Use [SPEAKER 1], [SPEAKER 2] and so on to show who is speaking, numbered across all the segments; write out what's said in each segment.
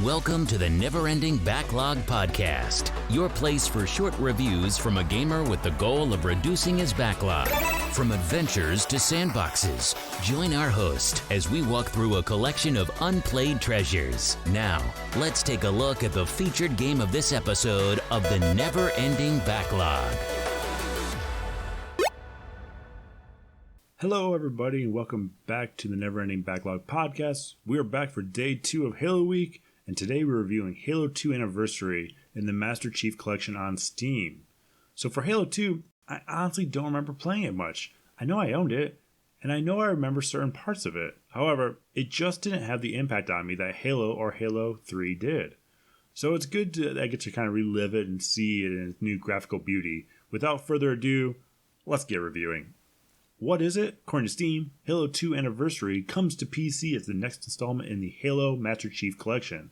[SPEAKER 1] Welcome to the Never-Ending Backlog Podcast, your place for short reviews from a gamer with the goal of reducing his backlog. From adventures to sandboxes, join our host as we walk through a collection of unplayed treasures. Now, let's take a look at the featured game of this episode of the Never-Ending Backlog.
[SPEAKER 2] Hello everybody and welcome back to the Never-Ending Backlog Podcast. We are back for day 2 of Halo Week, and today we're reviewing Halo 2 Anniversary in the Master Chief Collection on Steam. So for Halo 2, I honestly don't remember playing it much. I know I owned it, and I know I remember certain parts of it. However, it just didn't have the impact on me that Halo or Halo 3 did. So it's good that I get to kind of relive it and see it in its new graphical beauty. Without further ado, let's get reviewing. What is it? According to Steam, Halo 2 Anniversary comes to PC as the next installment in the Halo Master Chief Collection.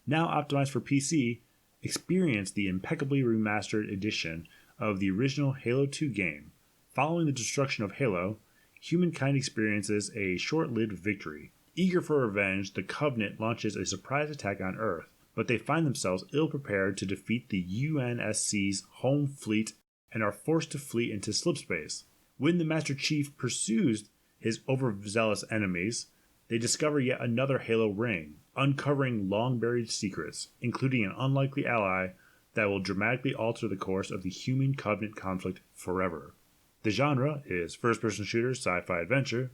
[SPEAKER 2] Now optimized for PC, experience the impeccably remastered edition of the original Halo 2 game. Following the destruction of Halo, humankind experiences a short-lived victory. Eager for revenge, the Covenant launches a surprise attack on Earth, but they find themselves ill-prepared to defeat the UNSC's home fleet and are forced to flee into slipspace. When the Master Chief pursues his overzealous enemies, they discover yet another Halo ring, uncovering long-buried secrets, including an unlikely ally that will dramatically alter the course of the human Covenant conflict forever. The genre is first-person shooter sci-fi adventure.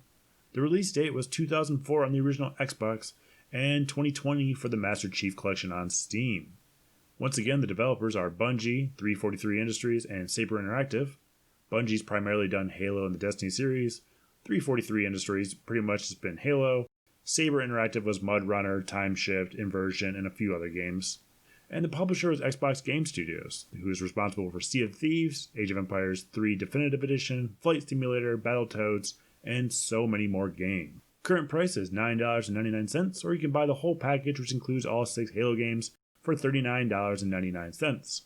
[SPEAKER 2] The release date was 2004 on the original Xbox and 2020 for the Master Chief Collection on Steam. Once again, the developers are Bungie, 343 Industries, and Saber Interactive. Bungie's primarily done Halo and the Destiny series. 343 Industries pretty much has been Halo. Saber Interactive was Mud Runner, Time Shift, Inversion, and a few other games. And the publisher is Xbox Game Studios, who is responsible for Sea of Thieves, Age of Empires 3 Definitive Edition, Flight Simulator, Battletoads, and so many more games. Current price is $9.99, or you can buy the whole package, which includes all 6 Halo games, for $39.99.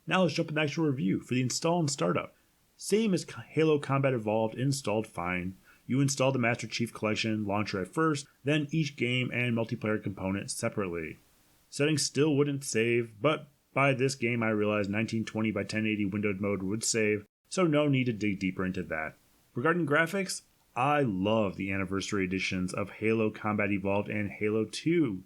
[SPEAKER 2] Now let's jump into the actual review for the install and startup. Same as Halo Combat Evolved, installed fine. You install the Master Chief Collection launcher at first, then each game and multiplayer component separately. Settings still wouldn't save, but by this game I realized 1920 by 1080 windowed mode would save, so no need to dig deeper into that. Regarding graphics, I love the anniversary editions of Halo Combat Evolved and Halo 2.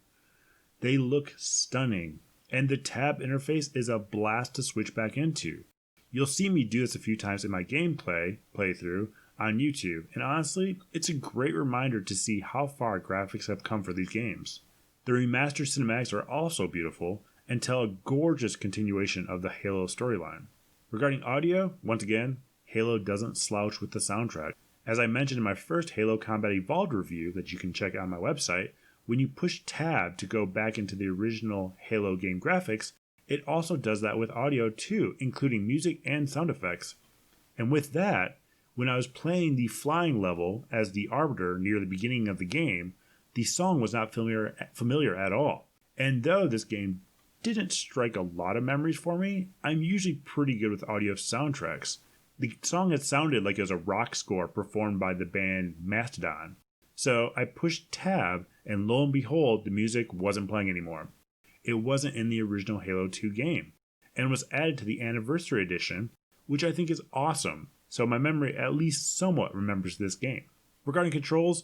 [SPEAKER 2] They look stunning, and the tab interface is a blast to switch back into. You'll see me do this a few times in my gameplay playthrough on YouTube, and honestly, it's a great reminder to see how far graphics have come for these games. The remastered cinematics are also beautiful and tell a gorgeous continuation of the Halo storyline. Regarding audio, once again, Halo doesn't slouch with the soundtrack. As I mentioned in my first Halo Combat Evolved review that you can check out on my website, when you push tab to go back into the original Halo game graphics, it also does that with audio too, including music and sound effects. And with that, when I was playing the flying level as the Arbiter near the beginning of the game, the song was not familiar at all. And though this game didn't strike a lot of memories for me, I'm usually pretty good with audio soundtracks. The song had sounded like it was a rock score performed by the band Mastodon. So I pushed tab, and lo and behold, the music wasn't playing anymore. It wasn't in the original Halo 2 game, and was added to the Anniversary Edition, which I think is awesome, so my memory at least somewhat remembers this game. Regarding controls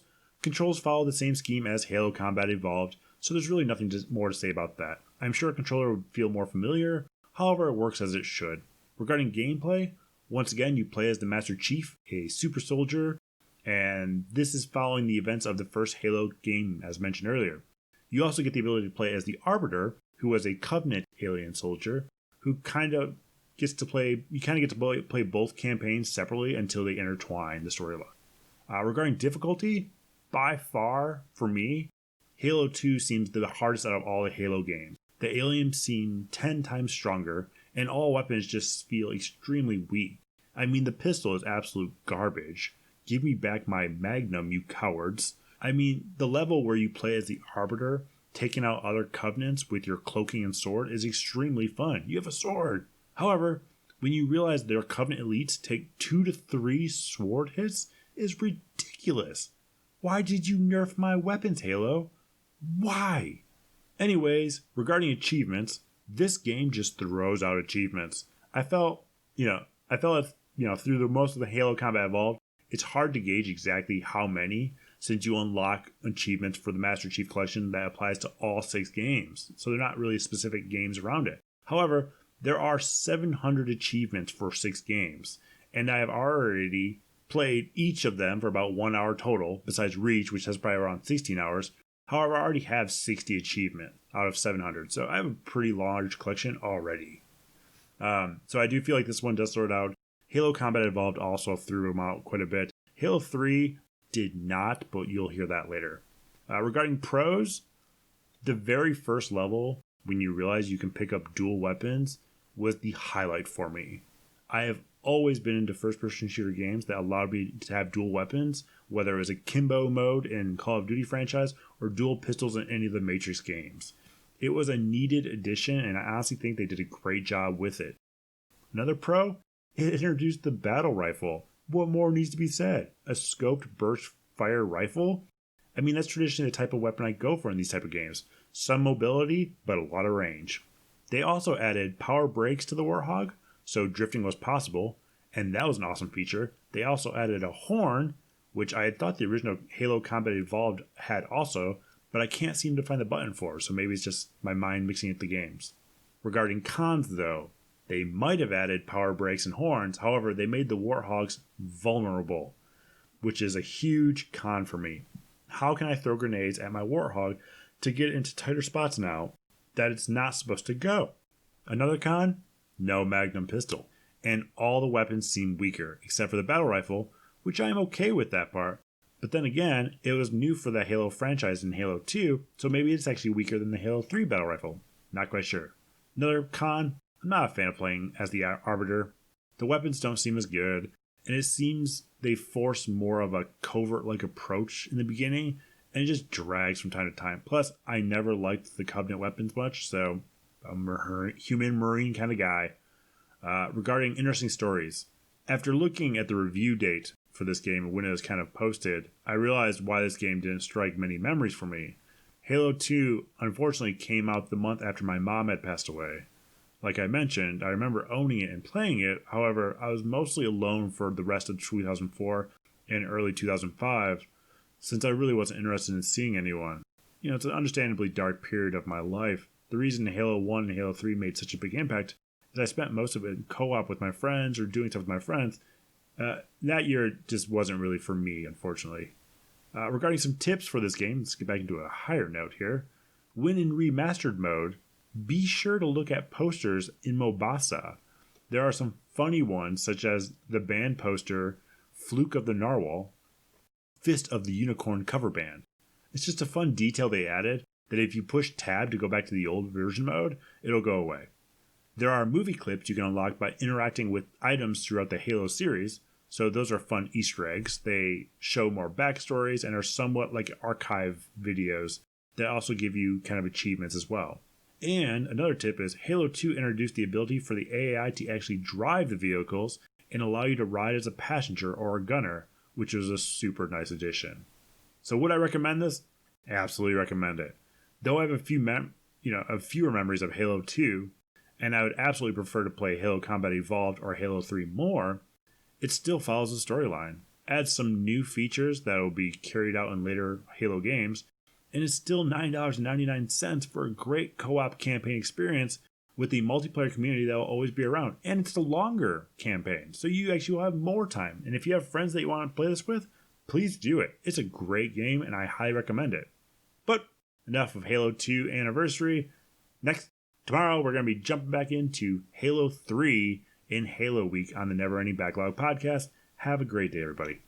[SPEAKER 2] follow the same scheme as Halo Combat Evolved, so there's really nothing more to say about that. I'm sure a controller would feel more familiar, however it works as it should. Regarding gameplay, once again you play as the Master Chief, a super soldier, and this is following the events of the first Halo game as mentioned earlier. You also get the ability to play as the Arbiter, who was a Covenant alien soldier, who kind of get to play both campaigns separately until they intertwine the storyline. Regarding difficulty, by far, for me, Halo 2 seems the hardest out of all the Halo games. The aliens seem 10 times stronger, and all weapons just feel extremely weak. I mean, the pistol is absolute garbage. Give me back my Magnum, you cowards. I mean, the level where you play as the Arbiter, taking out other Covenants with your cloaking and sword is extremely fun. You have a sword. However, when you realize their Covenant elites take 2 to 3 sword hits, is ridiculous. Why did you nerf my weapons, Halo? Why? Anyways, regarding achievements, this game just throws out achievements. I felt through most of the Halo Combat Evolved, it's hard to gauge exactly how many, since you unlock achievements for the Master Chief Collection that applies to all 6 games. So they're not really specific games around it. However, there are 700 achievements for 6 games, and I have already played each of them for about 1 hour total, besides Reach, which has probably around 16 hours. However, I already have 60 achievements out of 700, so I have a pretty large collection already. So I do feel like this one does sort out. Halo Combat Evolved also threw them out quite a bit. Halo 3 did not, but you'll hear that later. Regarding pros, the very first level, when you realize you can pick up dual weapons, was the highlight for me. I have always been into first-person shooter games that allowed me to have dual weapons, whether it was a Kimbo mode in Call of Duty franchise or dual pistols in any of the Matrix games. It was a needed addition, and I honestly think they did a great job with it. Another pro, it introduced the battle rifle. What more needs to be said? A scoped burst fire rifle? I mean, that's traditionally the type of weapon I go for in these type of games. Some mobility, but a lot of range. They also added power brakes to the Warthog, so drifting was possible, and that was an awesome feature. They also added a horn, which I had thought the original Halo Combat Evolved had also, but I can't seem to find the button for, so maybe it's just my mind mixing up the games. Regarding cons, though, they might have added power brakes and horns, however, they made the Warthogs vulnerable, which is a huge con for me. How can I throw grenades at my Warthog to get into tighter spots now that it's not supposed to go? Another con? No Magnum pistol, and all the weapons seem weaker, except for the battle rifle, which I am okay with that part. But then again, it was new for the Halo franchise in Halo 2, so maybe it's actually weaker than the Halo 3 battle rifle. Not quite sure. Another con, I'm not a fan of playing as the Arbiter. The weapons don't seem as good, and it seems they force more of a covert-like approach in the beginning, and it just drags from time to time. Plus, I never liked the Covenant weapons much, so I'm a human marine kind of guy. Regarding interesting stories, after looking at the review date for this game and when it was kind of posted, I realized why this game didn't strike many memories for me. Halo 2 unfortunately came out the month after my mom had passed away. Like I mentioned, I remember owning it and playing it, however, I was mostly alone for the rest of 2004 and early 2005, since I really wasn't interested in seeing anyone. You know, it's an understandably dark period of my life. The reason Halo 1 and Halo 3 made such a big impact is I spent most of it in co-op with my friends or doing stuff with my friends. That year just wasn't really for me, unfortunately. Regarding some tips for this game, let's get back into a higher note here. When in remastered mode, be sure to look at posters in Mobasa. There are some funny ones, such as the band poster, Fluke of the Narwhal, Fist of the Unicorn cover band. It's just a fun detail they added that if you push tab to go back to the old version mode, it'll go away. There are movie clips you can unlock by interacting with items throughout the Halo series, so those are fun Easter eggs. They show more backstories and are somewhat like archive videos that also give you kind of achievements as well. And another tip is Halo 2 introduced the ability for the AI to actually drive the vehicles and allow you to ride as a passenger or a gunner, which was a super nice addition. So would I recommend this? Absolutely recommend it. Though I have a fewer memories of Halo 2, and I would absolutely prefer to play Halo Combat Evolved or Halo 3 more, it still follows the storyline, adds some new features that will be carried out in later Halo games, and is still $9.99 for a great co-op campaign experience with the multiplayer community that will always be around. And it's a longer campaign, so you actually will have more time. And if you have friends that you want to play this with, please do it. It's a great game, and I highly recommend it. But enough of Halo 2 Anniversary. Tomorrow, we're going to be jumping back into Halo 3 in Halo Week on the Never Ending Backlog podcast. Have a great day, everybody.